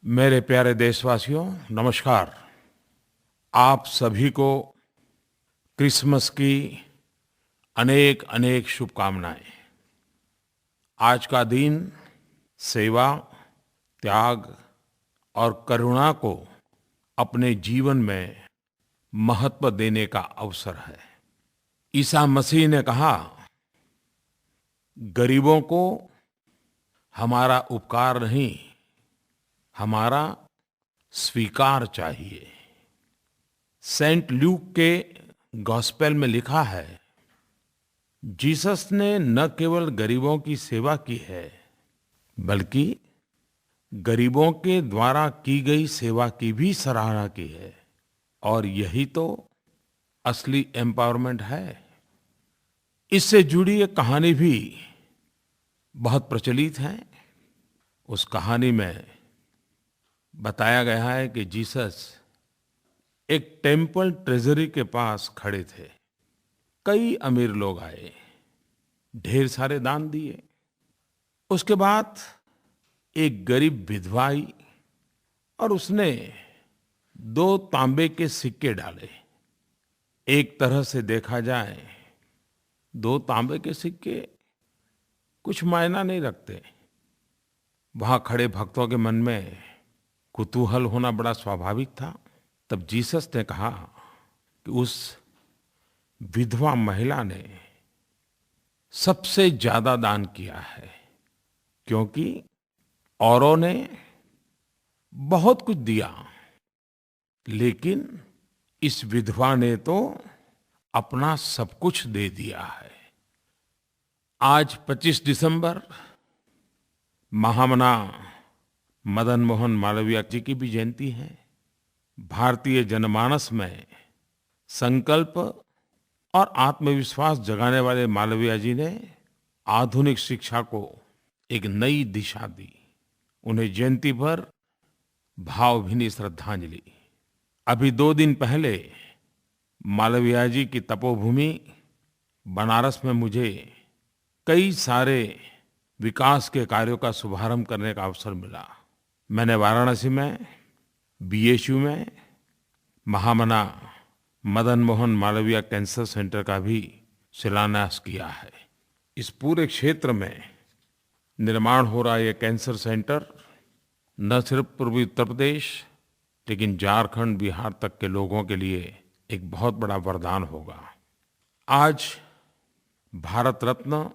मेरे प्यारे देशवासियों, नमस्कार। आप सभी को क्रिसमस की अनेक अनेक शुभकामनाएं। आज का दिन सेवा, त्याग और करुणा को अपने जीवन में महत्व देने का अवसर है। ईसा मसीह ने कहा, गरीबों को हमारा उपकार नहीं, हमारा स्वीकार चाहिए। सेंट ल्यूक के गॉस्पेल में लिखा है, जीसस ने न केवल गरीबों की सेवा की है, बल्कि गरीबों के द्वारा की गई सेवा की भी सराहना की है। और यही तो असली एम्पावरमेंट है। इससे जुड़ी एक कहानी भी बहुत प्रचलित है। उस कहानी में बताया गया है कि जीसस एक टेम्पल ट्रेजरी के पास खड़े थे। कई अमीर लोग आए, ढेर सारे दान दिए। उसके बाद एक गरीब विधवा आई और उसने 2 तांबे के सिक्के डाले। एक तरह से देखा जाए 2 तांबे के सिक्के कुछ मायना नहीं रखते। वहां खड़े भक्तों के मन में कुतूहल होना बड़ा स्वाभाविक था। तब जीसस ने कहा कि उस विधवा महिला ने सबसे ज्यादा दान किया है, क्योंकि औरों ने बहुत कुछ दिया, लेकिन इस विधवा ने तो अपना सब कुछ दे दिया है। आज 25 दिसंबर महामना मदन मोहन मालवीय जी की भी जयंती है। भारतीय जनमानस में संकल्प और आत्मविश्वास जगाने वाले मालवीय जी ने आधुनिक शिक्षा को एक नई दिशा दी। उन्हें जयंती पर भावभीनी श्रद्धांजलि। अभी 2 दिन पहले मालवीय जी की तपोभूमि बनारस में मुझे कई सारे विकास के कार्यों का शुभारंभ करने का अवसर मिला। मैंने वाराणसी में बीएचयू में महामना मदन मोहन मालवीय कैंसर सेंटर का भी शिलान्यास किया है। इस पूरे क्षेत्र में निर्माण हो रहा ये कैंसर सेंटर न सिर्फ पूर्वी उत्तर प्रदेश, लेकिन झारखंड, बिहार तक के लोगों के लिए एक बहुत बड़ा वरदान होगा। आज भारत रत्न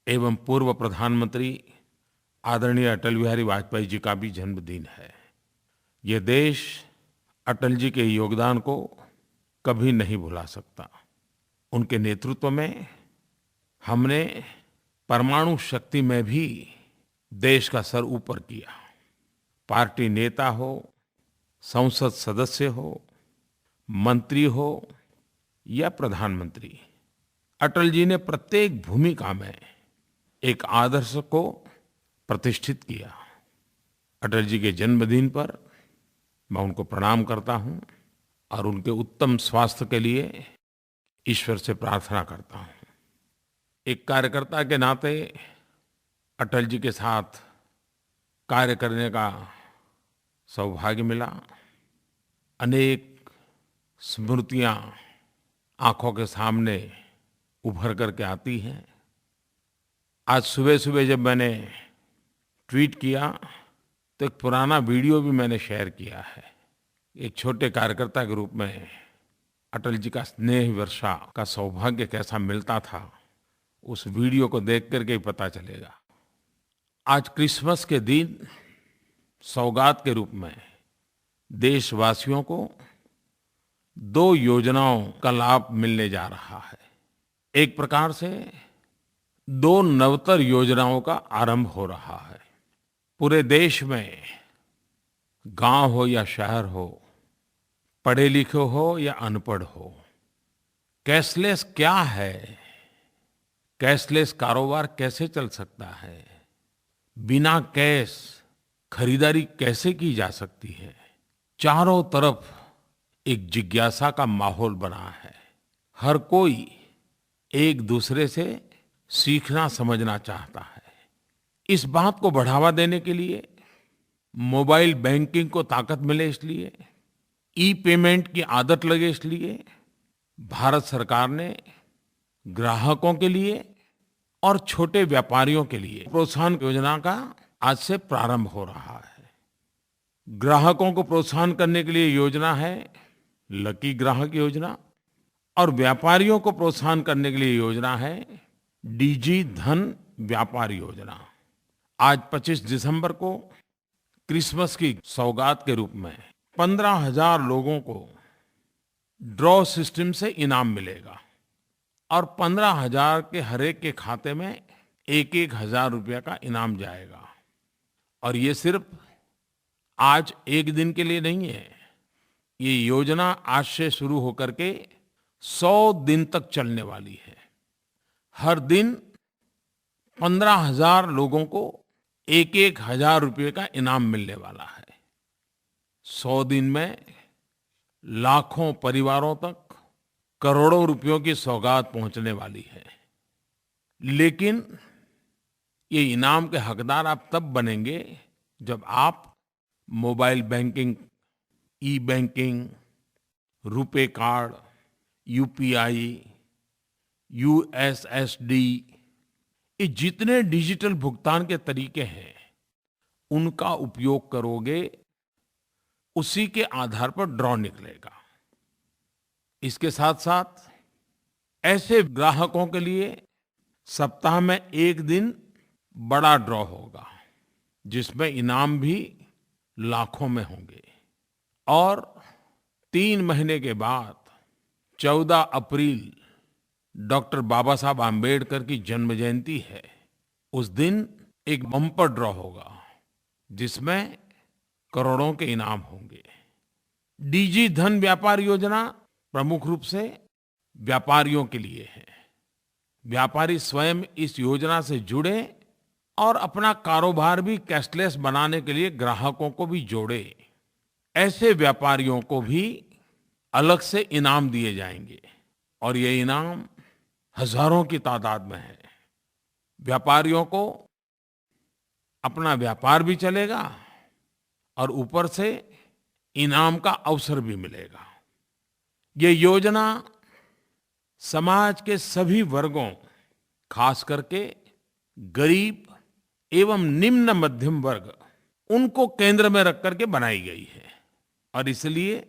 एवं पूर्व प्रधानमंत्री आदरणीय अटल बिहारी वाजपेयी जी का भी जन्मदिन है। ये देश अटल जी के योगदान को कभी नहीं भुला सकता। उनके नेतृत्व में हमने परमाणु शक्ति में भी देश का सर ऊपर किया। पार्टी नेता हो, संसद सदस्य हो, मंत्री हो या प्रधानमंत्री, अटल जी ने प्रत्येक भूमिका में एक आदर्श को प्रतिष्ठित किया। अटल जी के जन्मदिन पर मैं उनको प्रणाम करता हूं और उनके उत्तम स्वास्थ्य के लिए ईश्वर से प्रार्थना करता हूं। एक कार्यकर्ता के नाते अटल जी के साथ कार्य करने का सौभाग्य मिला। अनेक स्मृतियां आंखों के सामने उभर करके आती हैं। आज सुबह-सुबह जब मैंने ट्वीट किया तो एक पुराना वीडियो भी मैंने शेयर किया है। एक छोटे कार्यकर्ता के रूप में अटल जी का स्नेह वर्षा का सौभाग्य कैसा मिलता था, उस वीडियो को देख करके ही पता चलेगा। आज क्रिसमस के दिन सौगात के रूप में देशवासियों को 2 योजनाओं का लाभ मिलने जा रहा है। एक प्रकार से 2 नवतर योजनाओं का आरंभ हो रहा है। पूरे देश में गांव हो या शहर हो, पढ़े लिखे हो या अनपढ़ हो, कैशलेस क्या है, कैशलेस कारोबार कैसे चल सकता है, बिना कैश खरीदारी कैसे की जा सकती है, चारों तरफ एक जिज्ञासा का माहौल बना है। हर कोई एक दूसरे से सीखना समझना चाहता है। इस बात को बढ़ावा देने के लिए मोबाइल बैंकिंग को ताकत मिले इसलिए, ई पेमेंट की आदत लगे इसलिए भारत सरकार ने ग्राहकों के लिए और छोटे व्यापारियों के लिए प्रोत्साहन योजना का आज से प्रारंभ हो रहा है। ग्राहकों को प्रोत्साहन करने के लिए योजना है लकी ग्राहक योजना और व्यापारियों को प्रोत्साहन करने के लिए योजना है डिजी धन व्यापार योजना। आज 25 दिसंबर को क्रिसमस की सौगात के रूप में 15,000 लोगों को ड्रॉ सिस्टम से इनाम मिलेगा और 15,000 के हर एक के खाते में एक हजार रुपये का इनाम जाएगा। और ये सिर्फ आज एक दिन के लिए नहीं है, ये योजना आज से शुरू होकर के 100 दिन तक चलने वाली है। हर दिन 15,000 लोगों को एक हजार रुपये का इनाम मिलने वाला है। 100 दिन में लाखों परिवारों तक करोड़ों रुपयों की सौगात पहुंचने वाली है। लेकिन ये इनाम के हकदार आप तब बनेंगे जब आप mobile banking, e banking, RuPay card, UPI, USSD, ये जितने डिजिटल भुगतान के तरीके हैं उनका उपयोग करोगे, उसी के आधार पर ड्रॉ निकलेगा। इसके साथ साथ ऐसे ग्राहकों के लिए सप्ताह में एक दिन बड़ा ड्रॉ होगा जिसमें इनाम भी लाखों में होंगे। और 3 महीने के बाद 14 अप्रैल डॉक्टर बाबा साहब आम्बेडकर की जन्म जयंती है। उस दिन एक बम्पर ड्रॉ होगा जिसमें करोड़ों के इनाम होंगे। डिजी धन व्यापार योजना प्रमुख रूप से व्यापारियों के लिए है। व्यापारी स्वयं इस योजना से जुड़े और अपना कारोबार भी कैशलेस बनाने के लिए ग्राहकों को भी जोड़े। ऐसे व्यापारियों को भी अलग से इनाम दिए जाएंगे और ये इनाम हजारों की तादाद में है। व्यापारियों को अपना व्यापार भी चलेगा और ऊपर से इनाम का अवसर भी मिलेगा। ये योजना समाज के सभी वर्गों, खास करके गरीब एवं निम्न मध्यम वर्ग, उनको केंद्र में रख करके बनाई गई है। और इसलिए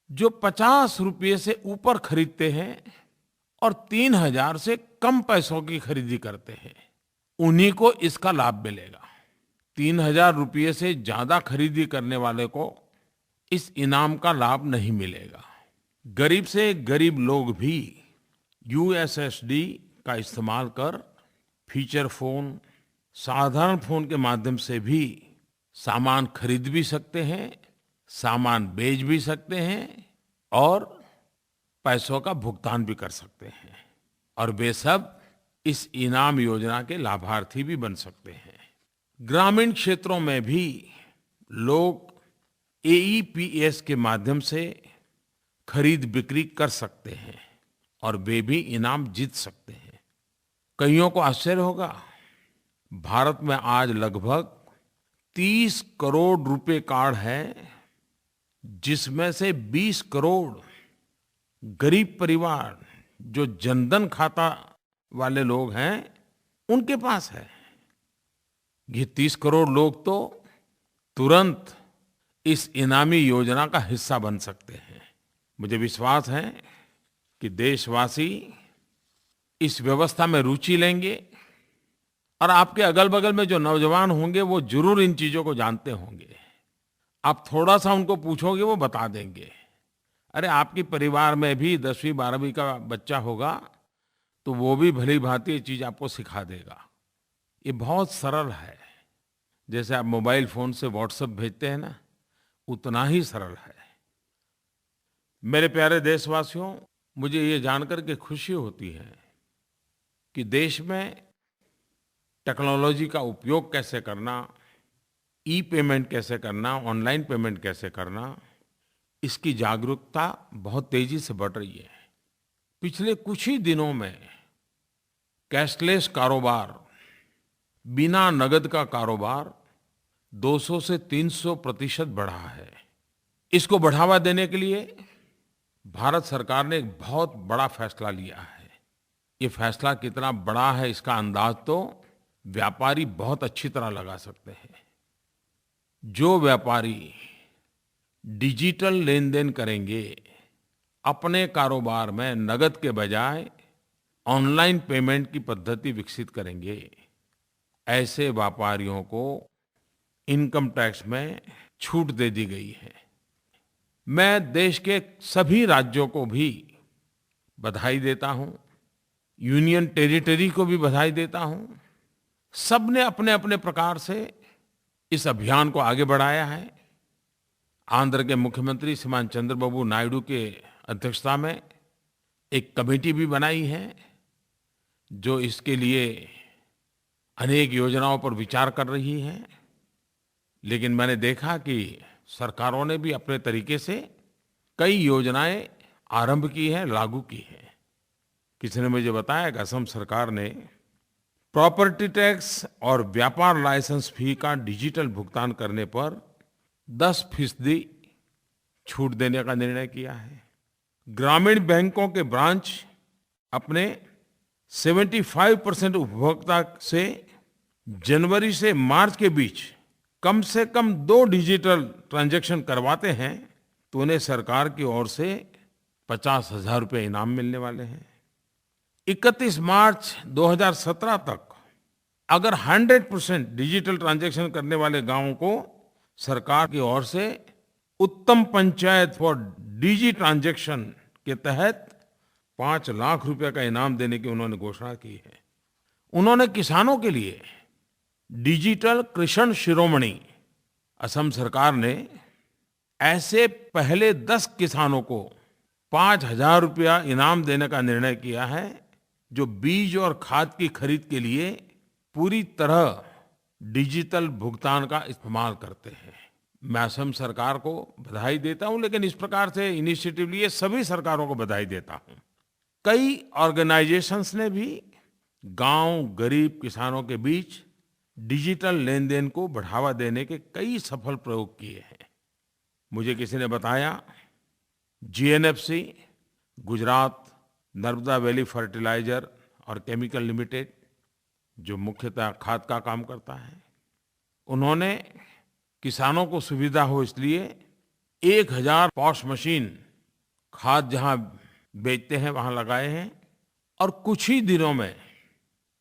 जो 50 रुपये से ऊपर खरीदते हैं और 3,000 से कम पैसों की खरीदी करते हैं, उन्हीं को इसका लाभ मिलेगा। 3,000 रुपये से ज्यादा खरीदी करने वाले को इस इनाम का लाभ नहीं मिलेगा। गरीब से गरीब लोग भी यूएसएसडी का इस्तेमाल कर फीचर फोन, साधारण फोन के माध्यम से भी सामान खरीद भी सकते हैं, सामान बेच भी सकते हैं और पैसों का भुगतान भी कर सकते हैं। और वे सब इस इनाम योजना के लाभार्थी भी बन सकते हैं। ग्रामीण क्षेत्रों में भी लोग एईपीएस के माध्यम से खरीद बिक्री कर सकते हैं और वे भी इनाम जीत सकते हैं। कईयों को आश्चर्य होगा, भारत में आज लगभग 30 करोड़ रुपए कार्ड है, जिसमें से 20 करोड़ गरीब परिवार जो जनधन खाता वाले लोग हैं उनके पास है। ये 30 करोड़ लोग तो तुरंत इस इनामी योजना का हिस्सा बन सकते हैं। मुझे विश्वास है कि देशवासी इस व्यवस्था में रुचि लेंगे और आपके अगल बगल में जो नौजवान होंगे वो जरूर इन चीजों को जानते होंगे। आप थोड़ा सा उनको पूछोगे वो बता देंगे। अरे आपके परिवार में भी 10वीं 12वीं का बच्चा होगा तो वो भी भली भांति ये चीज आपको सिखा देगा। ये बहुत सरल है। जैसे आप मोबाइल फोन से व्हाट्सएप भेजते हैं ना, उतना ही सरल है। मेरे प्यारे देशवासियों, मुझे ये जानकर के खुशी होती है कि देश में टेक्नोलॉजी का उपयोग कैसे करना, ई पेमेंट कैसे करना, ऑनलाइन पेमेंट कैसे करना, इसकी जागरूकता बहुत तेजी से बढ़ रही है। पिछले कुछ ही दिनों में कैशलेस कारोबार, बिना नगद का कारोबार 200 से 300% बढ़ा है। इसको बढ़ावा देने के लिए भारत सरकार ने एक बहुत बड़ा फैसला लिया है। ये फैसला कितना बड़ा है इसका अंदाज तो व्यापारी बहुत अच्छी तरह लगा सकते हैं। जो व्यापारी डिजिटल लेन-देन करेंगे, अपने कारोबार में नगद के बजाय ऑनलाइन पेमेंट की पद्धति विकसित करेंगे, ऐसे व्यापारियों को इनकम टैक्स में छूट दे दी गई है। मैं देश के सभी राज्यों को भी बधाई देता हूँ, यूनियन टेरिटरी को भी बधाई देता हूँ। सबने अपने-अपने प्रकार से इस अभियान को आगे बढ़ाया है। आंध्र के मुख्यमंत्री श्रीमान चंद्रबाबू नायडू के अध्यक्षता में एक कमेटी भी बनाई है, जो इसके लिए अनेक योजनाओं पर विचार कर रही है। लेकिन मैंने देखा कि सरकारों ने भी अपने तरीके से कई योजनाएं आरंभ की हैं, लागू की हैं। किसी ने मुझे बताया कि असम सरकार ने प्रॉपर्टी टैक्स और व्यापार लाइसेंस फी का डिजिटल भुगतान करने पर 10% छूट देने का निर्णय किया है। ग्रामीण बैंकों के ब्रांच अपने 75% उपभोक्ता से जनवरी से मार्च के बीच कम से कम 2 डिजिटल ट्रांजैक्शन करवाते हैं तो उन्हें सरकार की ओर से 50,000 रुपये इनाम मिलने वाले हैं। 31 मार्च 2017 तक अगर 100% डिजिटल ट्रांजैक्शन करने वाले गांवों को सरकार की ओर से उत्तम पंचायत फॉर डिजी ट्रांजैक्शन के तहत 5 लाख रुपए का इनाम देने की उन्होंने घोषणा की है। उन्होंने किसानों के लिए डिजिटल कृषण शिरोमणि, असम सरकार ने ऐसे पहले 10 किसानों को 5,000 रुपया इनाम देने का निर्णय किया है, जो बीज और खाद की खरीद के लिए पूरी तरह डिजिटल भुगतान का इस्तेमाल करते हैं। मैं असम सरकार को बधाई देता हूं, लेकिन इस प्रकार से इनिशिएटिव लिए सभी सरकारों को बधाई देता हूं। कई ऑर्गेनाइजेशंस ने भी गांव गरीब किसानों के बीच डिजिटल लेन-देन को बढ़ावा देने के कई सफल प्रयोग किए हैं। मुझे किसी ने बताया GNFC, Gujarat Narmada valley fertiliser और केमिकल लिमिटेड, जो मुख्यतः खाद का काम करता है, उन्होंने किसानों को सुविधा हो इसलिए 1000 पॉश मशीन खाद जहां बेचते हैं वहां लगाए हैं और कुछ ही दिनों में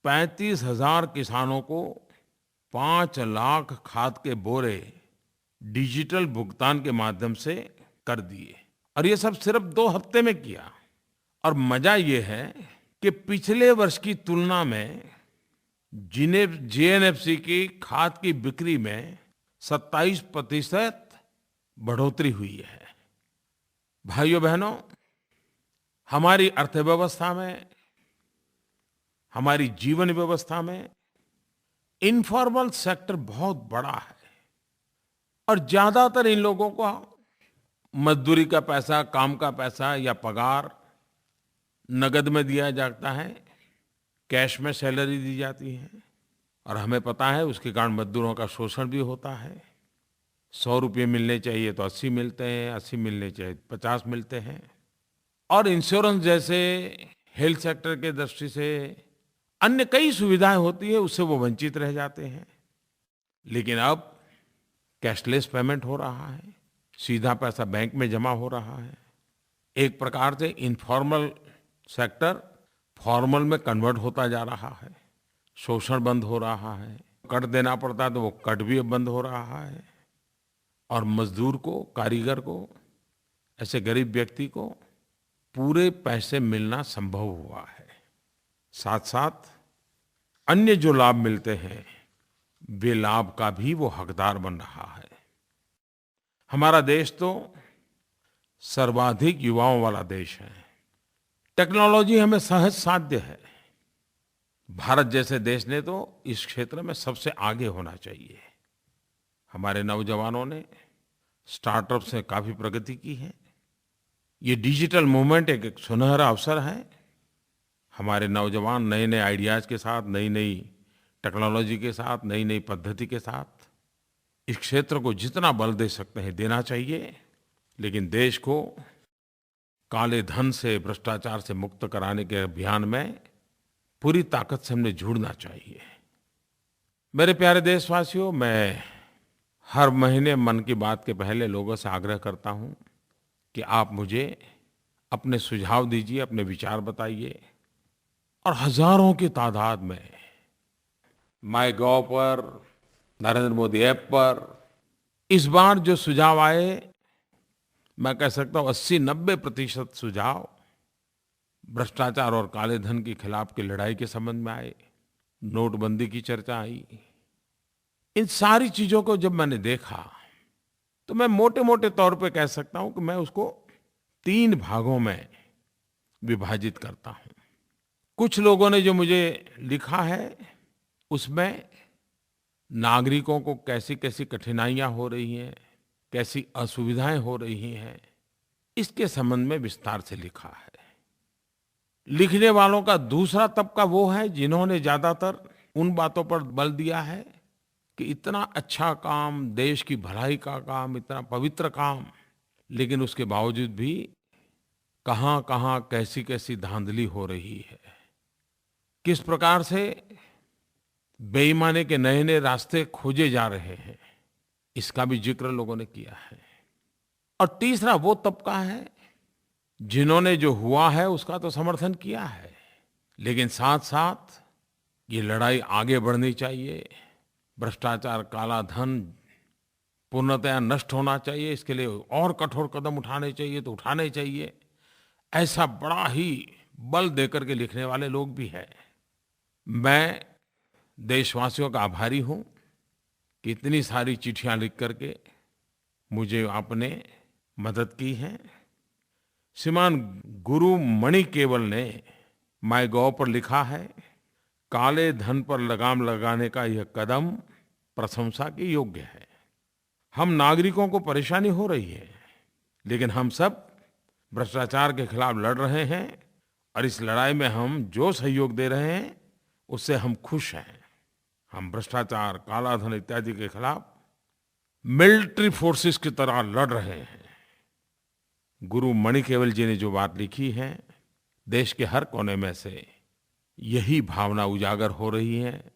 35,000 किसानों को 5 लाख खाद के बोरे डिजिटल भुगतान के माध्यम से कर दिए। और ये सब सिर्फ 2 हफ्ते में किया। और मजा ये है कि पिछले वर्ष की तुलना में जीएनएफसी की खाद की बिक्री में 27% बढ़ोतरी हुई है। भाइयों बहनों, हमारी अर्थव्यवस्था में, हमारी जीवन व्यवस्था में इनफॉर्मल सेक्टर बहुत बड़ा है और ज्यादातर इन लोगों को मजदूरी का पैसा, काम का पैसा या पगार नगद में दिया जाता है, कैश में सैलरी दी जाती है। और हमें पता है उसके कारण मजदूरों का शोषण भी होता है। 100 रुपये मिलने चाहिए तो 80 मिलते हैं, 80 मिलने चाहिए 50 मिलते हैं। और इंश्योरेंस जैसे हेल्थ सेक्टर के दृष्टि से अन्य कई सुविधाएं होती है, उससे वो वंचित रह जाते हैं। लेकिन अब कैशलेस पेमेंट हो रहा है, सीधा पैसा बैंक में जमा हो रहा है। एक प्रकार से इनफॉर्मल सेक्टर फॉर्मल में कन्वर्ट होता जा रहा है। शोषण बंद हो रहा है। कट देना पड़ता है तो वो कट भी अब बंद हो रहा है। और मजदूर को, कारीगर को, ऐसे गरीब व्यक्ति को पूरे पैसे मिलना संभव हुआ है। साथ साथ अन्य जो लाभ मिलते हैं वे लाभ का भी वो हकदार बन रहा है। हमारा देश तो सर्वाधिक युवाओं वाला देश है। टेक्नोलॉजी हमें सहज साध्य है। भारत जैसे देश ने तो इस क्षेत्र में सबसे आगे होना चाहिए। हमारे नौजवानों ने स्टार्टअप से काफी प्रगति की है। ये डिजिटल मूवमेंट एक सुनहरा अवसर है। हमारे नौजवान नए नए आइडियाज के साथ, नई नई टेक्नोलॉजी के साथ, नई नई पद्धति के साथ इस क्षेत्र को जितना बल दे सकते हैं देना चाहिए, लेकिन देश को काले धन से, भ्रष्टाचार से मुक्त कराने के अभियान में पूरी ताकत से हमने जुड़ना चाहिए। मेरे प्यारे देशवासियों, मैं हर महीने मन की बात के पहले लोगों से आग्रह करता हूँ कि आप मुझे अपने सुझाव दीजिए, अपने विचार बताइए, और हज़ारों की तादाद में माइगोव पर, नरेंद्र मोदी ऐप पर इस बार जो सुझाव आए, मैं कह सकता हूँ 80-90% सुझाव भ्रष्टाचार और काले धन के खिलाफ की लड़ाई के संबंध में आए। नोटबंदी की चर्चा आई। इन सारी चीज़ों को जब मैंने देखा तो मैं मोटे-मोटे तौर पे कह सकता हूँ कि मैं उसको 3 भागों में विभाजित करता हूँ। कुछ लोगों ने जो मुझे लिखा है, उसमें नागरिकों को कैसी-कैसी कठिनाइयाँ हो रही हैं, कैसी असुविधाएं हो रही हैं, इसके संबंध में विस्तार से लिखा है। लिखने वालों का दूसरा तबका वो है जिन्होंने ज़्यादातर उन बातों पर बल दिया है कि इतना अच्छा काम, देश की भलाई का काम, इतना पवित्र काम, लेकिन उसके बावजूद भी कहाँ-कहाँ, कैसी-कैसी धांधली हो रही है। किस प्रकार से बेईमानी के नए-नए रास्ते खोजे जा रहे हैं, इसका भी जिक्र लोगों ने किया है। और तीसरा वो तबका है जिन्होंने जो हुआ है उसका तो समर्थन किया है, लेकिन साथ-साथ ये लड़ाई आगे बढ़नी चाहिए। भ्रष्टाचार, काला धन पूर्णतया नष्ट होना चाहिए, इसके लिए और कठोर कदम उठाने चाहिए तो उठाने चाहिए। ऐसा बड़ा ही बल देकर के लिखने वाले लोग भी हैं। मैं देशवासियों का आभारी हूँ कि इतनी सारी चिट्ठियाँ लिख करके मुझे आपने मदद की है। श्रीमान गुरु मणि केवल ने माइगोव पर लिखा है, काले धन पर लगाम लगाने का यह कदम प्रशंसा के योग्य है। हम नागरिकों को परेशानी हो रही है, लेकिन हम सब भ्रष्टाचार के खिलाफ लड़ रहे हैं, और इस लड़ाई में हम जो सहयोग दे रहे हैं उससे हम खुश हैं। हम भ्रष्टाचार, काला धन इत्यादि के खिलाफ मिलिट्री फोर्सेस की तरह लड़ रहे हैं। गुरु मणि केवल जी ने जो बात लिखी है, देश के हर कोने में से यही भावना उजागर हो रही है।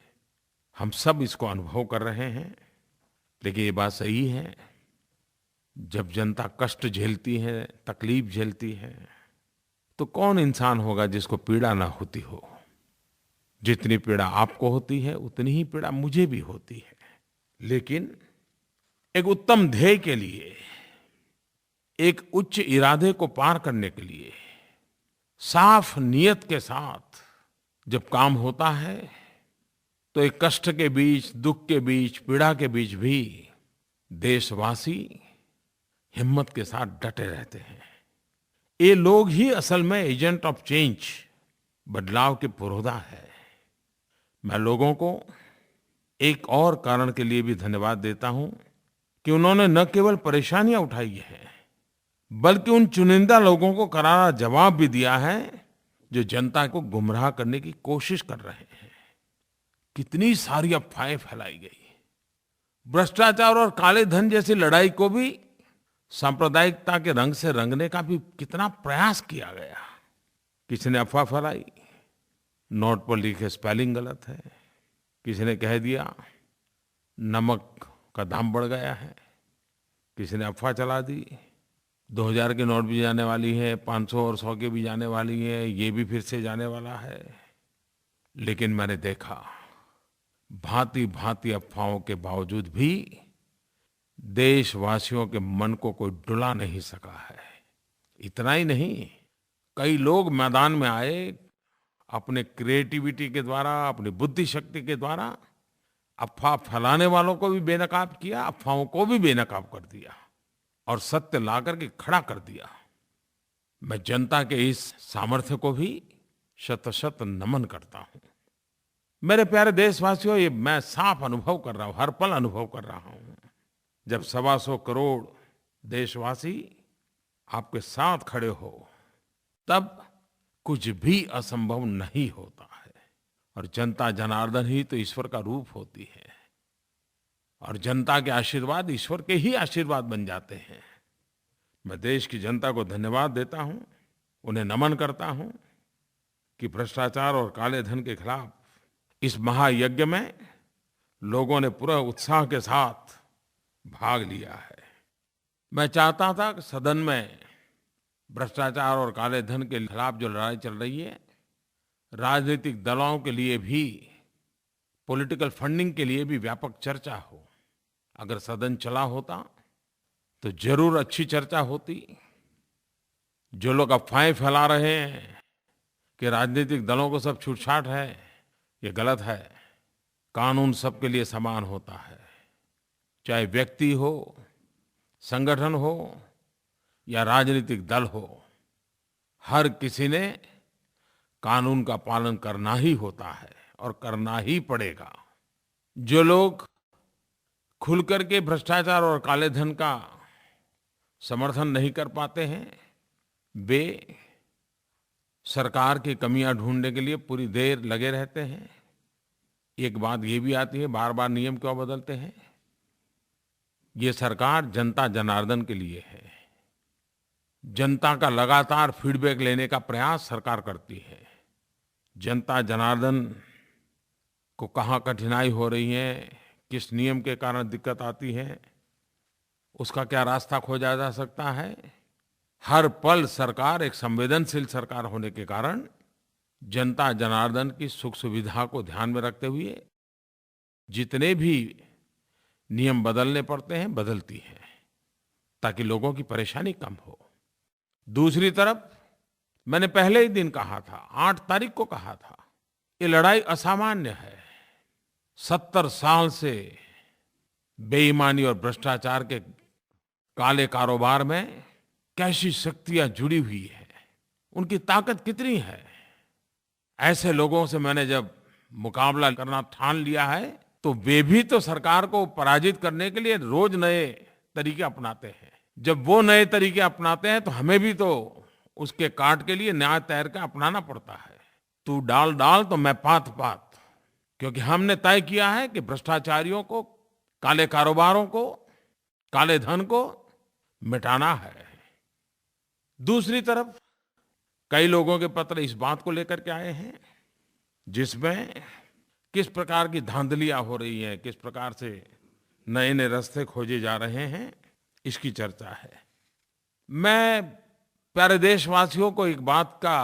हम सब इसको अनुभव कर रहे हैं। लेकिन ये बात सही है, जब जनता कष्ट झेलती है, तकलीफ झेलती है, तो कौन इंसान होगा जिसको पीड़ा ना होती हो। जितनी पीड़ा आपको होती है उतनी ही पीड़ा मुझे भी होती है। लेकिन एक उत्तम ध्येय के लिए, एक उच्च इरादे को पार करने के लिए साफ नियत के साथ जब काम होता है, तो एक कष्ट के बीच, दुख के बीच, पीड़ा के बीच भी देशवासी हिम्मत के साथ डटे रहते हैं। ये लोग ही असल में एजेंट ऑफ चेंज, बदलाव के पुरोधा है। मैं लोगों को एक और कारण के लिए भी धन्यवाद देता हूं कि उन्होंने न केवल परेशानियां उठाई हैं, बल्कि उन चुनिंदा लोगों को करारा जवाब भी दिया है जो जनता को गुमराह करने की कोशिश कर रहे हैं। कितनी सारी अफवाहें फैलाई गई। भ्रष्टाचार और काले धन जैसी लड़ाई को भी सांप्रदायिकता के रंग से रंगने का भी कितना प्रयास किया गया। किसी ने अफवाह फैलाई, नोट पर लिखे स्पेलिंग गलत है। किसी ने कह दिया नमक का दाम बढ़ गया है। किसी ने अफवाह चला दी 2000 के नोट भी जाने वाली है, 500 और 100 के भी जाने वाली है, ये भी फिर से जाने वाला है। लेकिन मैंने देखा भांति-भांति अफवाहों के बावजूद भी देशवासियों के मन को कोई डुला नहीं सका है। इतना ही नहीं, कई लोग मैदान में आए, अपने क्रिएटिविटी के द्वारा, अपनी बुद्धि शक्ति के द्वारा अफवाह फैलाने वालों को भी बेनकाब किया, अफवाहों को भी बेनकाब कर दिया और सत्य ला करके खड़ा कर दिया। मैं जनता के इस सामर्थ्य को भी शत-शत नमन करता हूँ। मेरे प्यारे देशवासियों, ये मैं साफ अनुभव कर रहा हूँ, हर पल अनुभव कर रहा हूँ। जब 125 करोड़ देशवासी आपके साथ खड़े हो, तब कुछ भी असंभव नहीं होता है। और जनता जनार्दन ही तो ईश्वर का रूप होती है। और जनता के आशीर्वाद ईश्वर के ही आशीर्वाद बन जाते हैं। मैं देश की जनता को धन्यवाद देता हूँ, उन्हें नमन करता हूँ कि भ्रष्टाचार और काले धन के खिलाफ इस महायज्ञ में लोगों ने पूरा उत्साह के साथ भाग लिया है। मैं चाहता था कि सदन में भ्रष्टाचार और काले धन के खिलाफ जो लड़ाई चल रही है, राजनीतिक दलों के लिए भी, पॉलिटिकल फंडिंग के लिए भी व्यापक चर्चा हो। अगर सदन चला होता तो जरूर अच्छी चर्चा होती। जो लोग अफवाहें फैला रहे हैं कि राजनीतिक दलों को सब छूटछाट है, ये गलत है। कानून सबके लिए समान होता है, चाहे व्यक्ति हो, संगठन हो या राजनीतिक दल हो। हर किसी ने कानून का पालन करना ही होता है और करना ही पड़ेगा। जो लोग खुल करके भ्रष्टाचार और काले धन का समर्थन नहीं कर पाते हैं, वे सरकार की कमियां ढूंढने के लिए पूरी देर लगे रहते हैं। एक बात ये भी आती है, बार-बार नियम क्यों बदलते हैं? ये सरकार जनता जनार्दन के लिए है। जनता का लगातार फीडबैक लेने का प्रयास सरकार करती है। जनता जनार्दन को कहाँ कठिनाई हो रही है, किस नियम के कारण दिक्कत आती है, उसका क्या रास्ता खोजा जा सकता है। हर पल सरकार एक संवेदनशील सरकार होने के कारण जनता जनार्दन की सुख सुविधा को ध्यान में रखते हुए जितने भी नियम बदलने पड़ते हैं, बदलती है, ताकि लोगों की परेशानी कम हो। दूसरी तरफ मैंने पहले ही दिन कहा था, 8 तारीख को कहा था, ये लड़ाई असामान्य है। 70 साल से बेईमानी और भ्रष्टाचार के काले कारोबार में कैसी शक्तियां जुड़ी हुई है, उनकी ताकत कितनी है। ऐसे लोगों से मैंने जब मुकाबला करना ठान लिया है, तो वे भी तो सरकार को पराजित करने के लिए रोज नए तरीके अपनाते हैं। जब वो नए तरीके अपनाते हैं तो हमें भी तो उसके काट के लिए नया तैर का अपनाना पड़ता है। तू डाल डाल तो मैं पात पात, क्योंकि हमने तय किया है कि भ्रष्टाचारियों को, काले कारोबारों को, काले धन को मिटाना है। दूसरी तरफ कई लोगों के पत्र इस बात को लेकर के आए हैं जिसमें किस प्रकार की धांधलियां हो रही हैं, किस प्रकार से नए नए रास्ते खोजे जा रहे हैं, इसकी चर्चा है। मैं प्यारे देशवासियों को एक बात का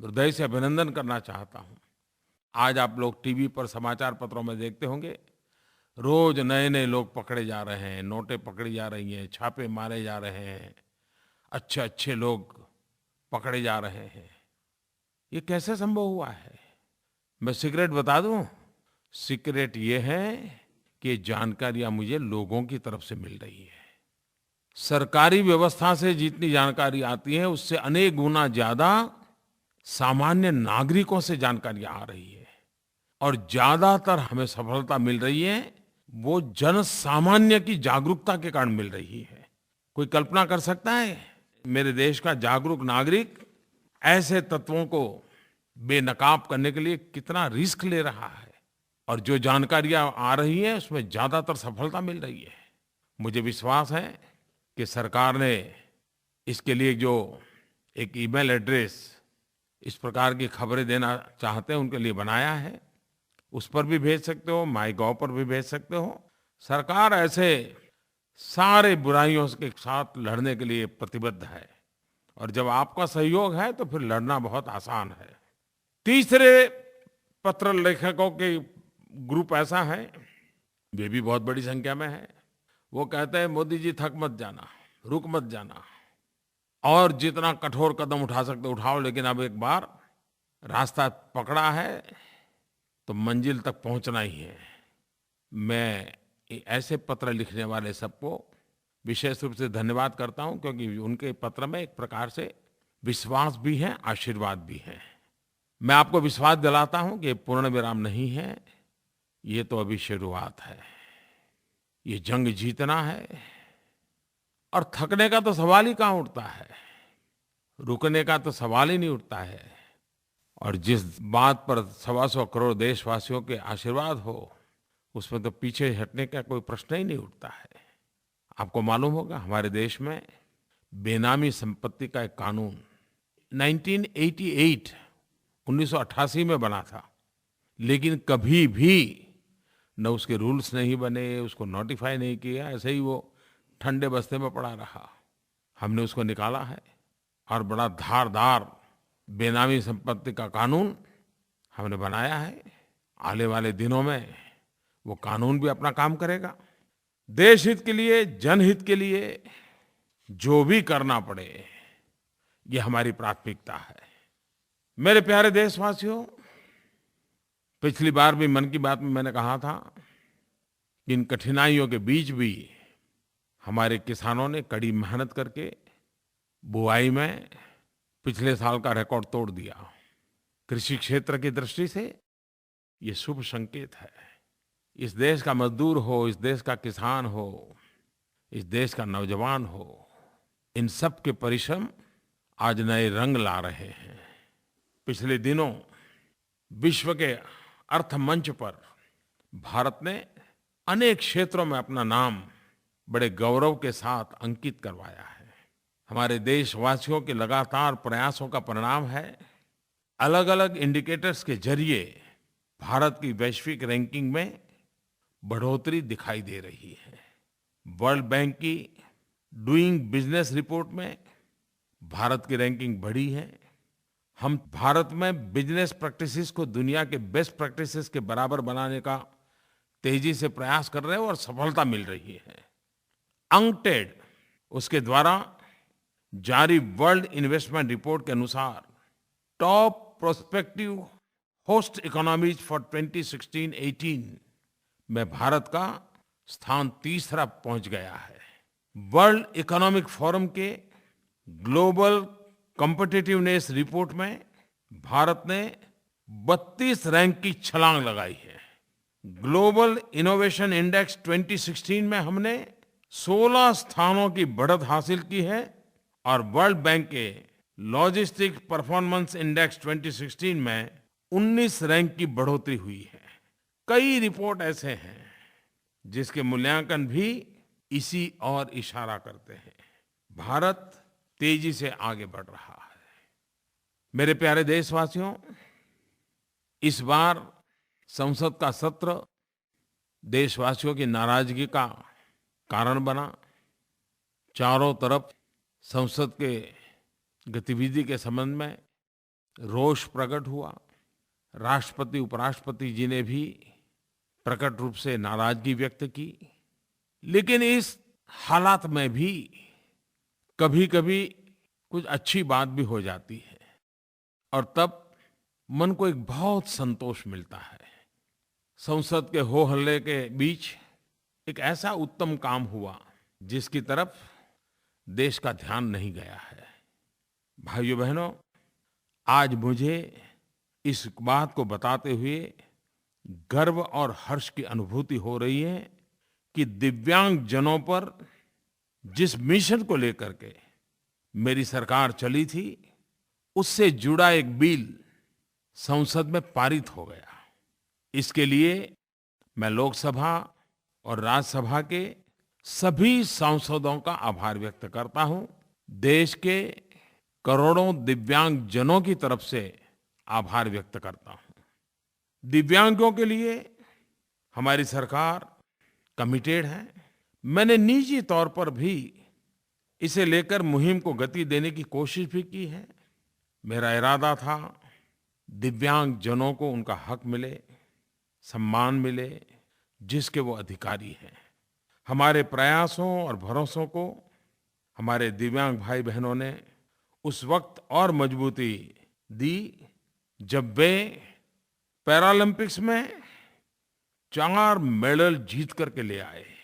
हृदय से अभिनंदन करना चाहता हूं। आज आप लोग टीवी पर, समाचार पत्रों में देखते होंगे, रोज नए नए लोग पकड़े जा रहे हैं, नोटें पकड़ी जा रही हैं, छापे मारे जा रहे हैं, अच्छे अच्छे लोग पकड़े जा रहे हैं। ये कैसे संभव हुआ है? मैं सीक्रेट बता दूं? सीक्रेट ये है कि जानकारियां मुझे लोगों की तरफ से मिल रही है। सरकारी व्यवस्था से जितनी जानकारी आती है, उससे अनेक गुना ज्यादा सामान्य नागरिकों से जानकारियां आ रही है। और ज्यादातर हमें सफलता मिल रही है वो जन सामान्य की जागरूकता के कारण मिल रही है। कोई कल्पना कर सकता है मेरे देश का जागरूक नागरिक ऐसे तत्वों को बेनकाब करने के लिए कितना रिस्क ले रहा है? और जो जानकारियां आ रही हैं उसमें ज्यादातर सफलता मिल रही है। मुझे विश्वास है कि सरकार ने इसके लिए जो एक ईमेल एड्रेस इस प्रकार की खबरें देना चाहते हैं उनके लिए बनाया है, उस पर भी भेज सकते हो, माईगॉव पर भी भेज सकते हो। सरकार ऐसे सारे बुराइयों के साथ लड़ने के लिए प्रतिबद्ध है, और जब आपका सहयोग है तो फिर लड़ना बहुत आसान है। तीसरे पत्र लेखकों के ग्रुप ऐसा है, वे भी बहुत बड़ी संख्या में है। वो कहते हैं मोदी जी थक मत जाना, रुक मत जाना, और जितना कठोर कदम उठा सकते उठाओ, लेकिन अब एक बार रास्ता पकड़ा है तो मंजिल तक पहुंचना ही है। मैं ऐसे पत्र लिखने वाले सबको विशेष रूप से धन्यवाद करता हूं, क्योंकि उनके पत्र में एक प्रकार से विश्वास भी है, आशीर्वाद भी है। मैं आपको विश्वास दिलाता हूं कि पूर्ण विराम नहीं है, ये तो अभी शुरुआत है। ये जंग जीतना है, और थकने का तो सवाल ही कहाँ उठता है, रुकने का तो सवाल ही नहीं उठता है। और जिस बात पर 125 करोड़ देशवासियों के आशीर्वाद हो, उसमें तो पीछे हटने का कोई प्रश्न ही नहीं उठता है। आपको मालूम होगा हमारे देश में बेनामी संपत्ति का एक कानून 1988 1988 में बना था, लेकिन कभी भी न उसके रूल्स नहीं बने, उसको नोटिफाई नहीं किया, ऐसे ही वो ठंडे बस्ते में पड़ा रहा। हमने उसको निकाला है और बड़ा धारदार बेनामी संपत्ति का कानून हमने बनाया है। आने वाले दिनों में वो कानून भी अपना काम करेगा। देश हित के लिए, जनहित के लिए जो भी करना पड़े, ये हमारी प्राथमिकता है। मेरे प्यारे देशवासियों, पिछली बार भी मन की बात में मैंने कहा था कि इन कठिनाइयों के बीच भी हमारे किसानों ने कड़ी मेहनत करके बुआई में पिछले साल का रिकॉर्ड तोड़ दिया। कृषि क्षेत्र की दृष्टि से ये शुभ संकेत है। इस देश का मजदूर हो, इस देश का किसान हो, इस देश का नौजवान हो, इन सब के परिश्रम आज नए रंग ला रहे हैं। पिछले दिनों विश्व के अर्थ मंच पर भारत ने अनेक क्षेत्रों में अपना नाम बड़े गौरव के साथ अंकित करवाया है। हमारे देशवासियों के लगातार प्रयासों का परिणाम है। अलग-अलग इंडिकेटर्स के जरिए भारत की वैश्विक रैंकिंग में बढ़ोतरी दिखाई दे रही है। वर्ल्ड बैंक की डूइंग बिजनेस रिपोर्ट में भारत की रैंकिंग बढ़ी है। हम भारत में बिजनेस प्रैक्टिसेस को दुनिया के बेस्ट प्रैक्टिसेस के बराबर बनाने का तेजी से प्रयास कर रहे हैं और सफलता मिल रही है। अंकटेड उसके द्वारा जारी वर्ल्ड इन्वेस्टमेंट रिपोर्ट के अनुसार top prospective host economies for 2016-18 में भारत का स्थान तीसरा पहुंच गया है। वर्ल्ड इकोनॉमिक फोरम के ग्लोबल कॉम्पिटिटिवनेस रिपोर्ट में भारत ने 32 रैंक की छलांग लगाई है। ग्लोबल इनोवेशन इंडेक्स 2016 में हमने 16 स्थानों की बढ़त हासिल की है और वर्ल्ड बैंक के लॉजिस्टिक्स परफॉर्मेंस इंडेक्स 2016 में 19 रैंक की बढ़ोतरी हुई है। कई रिपोर्ट ऐसे हैं जिसके मूल्यांकन भी इसी ओर इशारा करते हैं। भारत तेजी से आगे बढ़ रहा है। मेरे प्यारे देशवासियों, इस बार संसद का सत्र देशवासियों की नाराजगी का कारण बना। चारों तरफ संसद के गतिविधि के संबंध में रोष प्रकट हुआ। राष्ट्रपति, उपराष्ट्रपति जी ने भी प्रकट रूप से नाराजगी व्यक्त की। लेकिन इस हालात में भी कभी-कभी कुछ अच्छी बात भी हो जाती है और तब मन को एक बहुत संतोष मिलता है। संसद के हो हल्ले के बीच एक ऐसा उत्तम काम हुआ जिसकी तरफ देश का ध्यान नहीं गया है। भाइयों बहनों, आज मुझे इस बात को बताते हुए गर्व और हर्ष की अनुभूति हो रही है कि दिव्यांग जनों पर जिस मिशन को लेकर के मेरी सरकार चली थी, उससे जुड़ा एक बिल संसद में पारित हो गया। इसके लिए मैं लोकसभा और राज्यसभा के सभी सांसदों का आभार व्यक्त करता हूं। देश के करोड़ों दिव्यांग जनों की तरफ से आभार व्यक्त करता हूं। दिव्यांगों के लिए हमारी सरकार कमिटेड है। मैंने निजी तौर पर भी इसे लेकर मुहिम को गति देने की कोशिश भी की है। मेरा इरादा था दिव्यांग जनों को उनका हक मिले, सम्मान मिले, जिसके वो अधिकारी हैं। हमारे प्रयासों और भरोसों को हमारे दिव्यांग भाई बहनों ने उस वक्त और मजबूती दी जब वे पैरालंपिक्स में 4 मेडल जीत करके ले आए।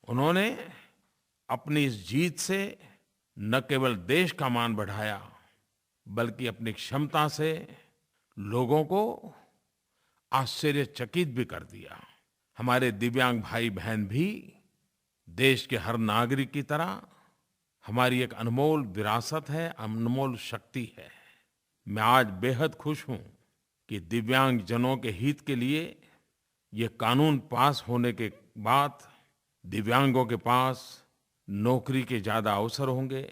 उन्होंने अपनी इस जीत से न केवल देश का मान बढ़ाया, बल्कि अपनी क्षमता से लोगों को आश्चर्यचकित भी कर दिया। हमारे दिव्यांग भाई बहन भी देश के हर नागरिक की तरह हमारी एक अनमोल विरासत है, अनमोल शक्ति है। मैं आज बेहद खुश हूं कि दिव्यांग जनों के हित के लिए ये कानून पास होने के बाद दिव्यांगों के पास नौकरी के ज़्यादा अवसर होंगे।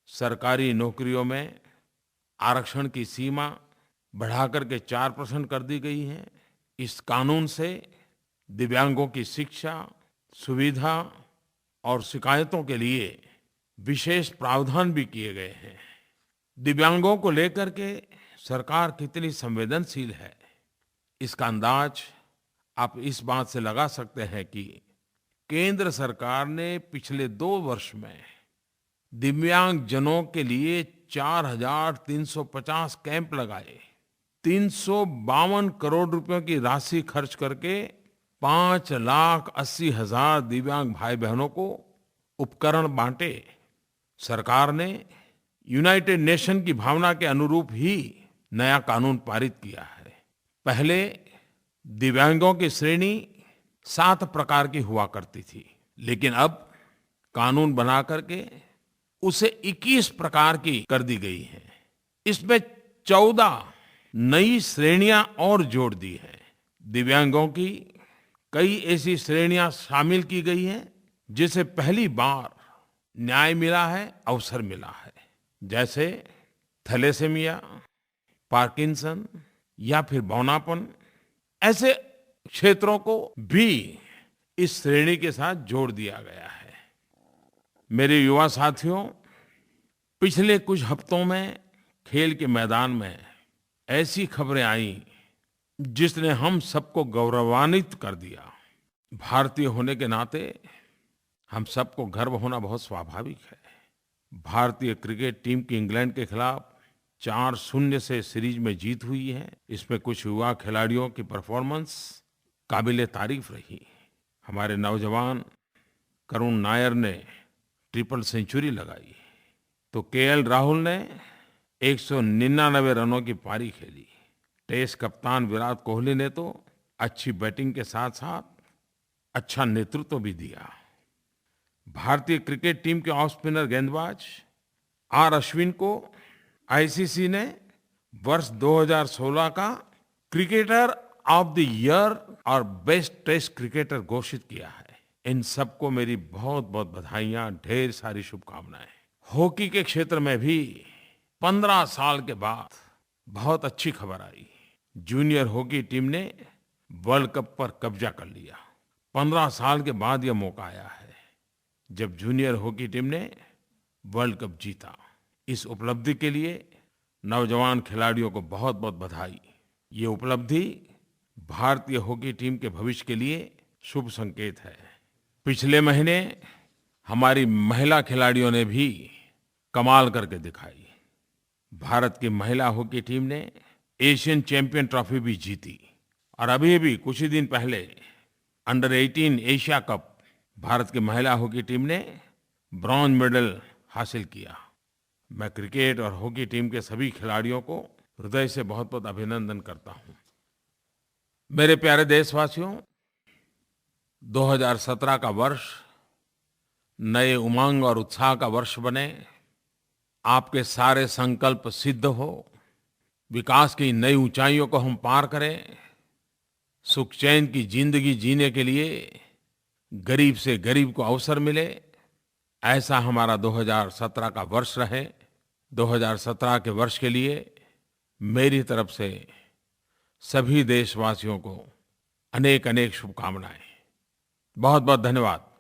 सरकारी नौकरियों में आरक्षण की सीमा बढ़ाकर के 4% कर दी गई है। इस कानून से दिव्यांगों की शिक्षा, सुविधा और शिकायतों के लिए विशेष प्रावधान भी किए गए हैं। दिव्यांगों को लेकर के सरकार कितनी संवेदनशील है, इसका अंदाज आप इस बात से लगा सकते हैं कि केंद्र सरकार ने पिछले 2 वर्ष में दिव्यांगजनों के लिए 4,350 कैंप लगाए, 352 करोड़ रुपयों की राशि खर्च करके 5,80,000 दिव्यांग भाई बहनों को उपकरण बांटे। सरकार ने यूनाइटेड नेशन की भावना के अनुरूप ही नया कानून पारित किया है। पहले दिव्यांगों की श्रेणी 7 प्रकार की हुआ करती थी, लेकिन अब कानून बना करके उसे 21 प्रकार की कर दी गई है। इसमें 14 नई श्रेणियां और जोड़ दी हैं। दिव्यांगों की कई ऐसी श्रेणियां शामिल की गई हैं जिसे पहली बार न्याय मिला है, अवसर मिला है। जैसे थैलेसेमिया, पार्किंसन या फिर बौनापन, ऐसे क्षेत्रों को भी इस श्रेणी के साथ जोड़ दिया गया है। मेरे युवा साथियों, पिछले कुछ हफ्तों में खेल के मैदान में ऐसी खबरें आईं जिसने हम सबको गौरवान्वित कर दिया। भारतीय होने के नाते हम सबको गर्व होना बहुत स्वाभाविक है। भारतीय क्रिकेट टीम की इंग्लैंड के खिलाफ 4-0 से सीरीज में जीत हुई है। इसमें कुछ युवा खिलाड़ियों की परफॉर्मेंस काबिले तारीफ रही। हमारे नौजवान करुण नायर ने ट्रिपल सेंचुरी लगाई, तो केएल राहुल ने 199 रनों की पारी खेली। टेस्ट कप्तान विराट कोहली ने तो अच्छी बैटिंग के साथ साथ अच्छा नेतृत्व भी दिया। भारतीय क्रिकेट टीम के ऑफ स्पिनर गेंदबाज आर अश्विन को आईसीसी ने वर्ष 2016 का क्रिकेटर ऑफ द ईयर और बेस्ट टेस्ट क्रिकेटर घोषित किया है। इन सबको मेरी बहुत बहुत बधाइयां, ढेर सारी शुभकामनाएं। हॉकी के क्षेत्र में भी 15 साल के बाद बहुत अच्छी खबर आई। जूनियर हॉकी टीम ने वर्ल्ड कप पर कब्जा कर लिया। 15 साल के बाद यह मौका आया है जब जूनियर हॉकी टीम ने वर्ल्ड कप जीता। इस उपलब्धि के लिए नौजवान खिलाड़ियों को बहुत बहुत बधाई। ये उपलब्धि भारतीय हॉकी टीम के भविष्य के लिए शुभ संकेत है। पिछले महीने हमारी महिला खिलाड़ियों ने भी कमाल करके दिखाई। भारत की महिला हॉकी टीम ने एशियन चैंपियन ट्रॉफी भी जीती और अभी भी कुछ ही दिन पहले अंडर 18 एशिया कप भारत की महिला हॉकी टीम ने ब्रॉन्ज मेडल हासिल किया। मैं क्रिकेट और हॉकी टीम के सभी खिलाड़ियों को हृदय से बहुत बहुत अभिनंदन करता हूँ। मेरे प्यारे देशवासियों, 2017 का वर्ष नए उमंग और उत्साह का वर्ष बने। आपके सारे संकल्प सिद्ध हो, विकास की नई ऊंचाइयों को हम पार करें, सुख चैन की जिंदगी जीने के लिए गरीब से गरीब को अवसर मिले, ऐसा हमारा 2017 का वर्ष रहे। 2017 के वर्ष के लिए मेरी तरफ से सभी देशवासियों को अनेक अनेक शुभकामनाएं। बहुत बहुत धन्यवाद।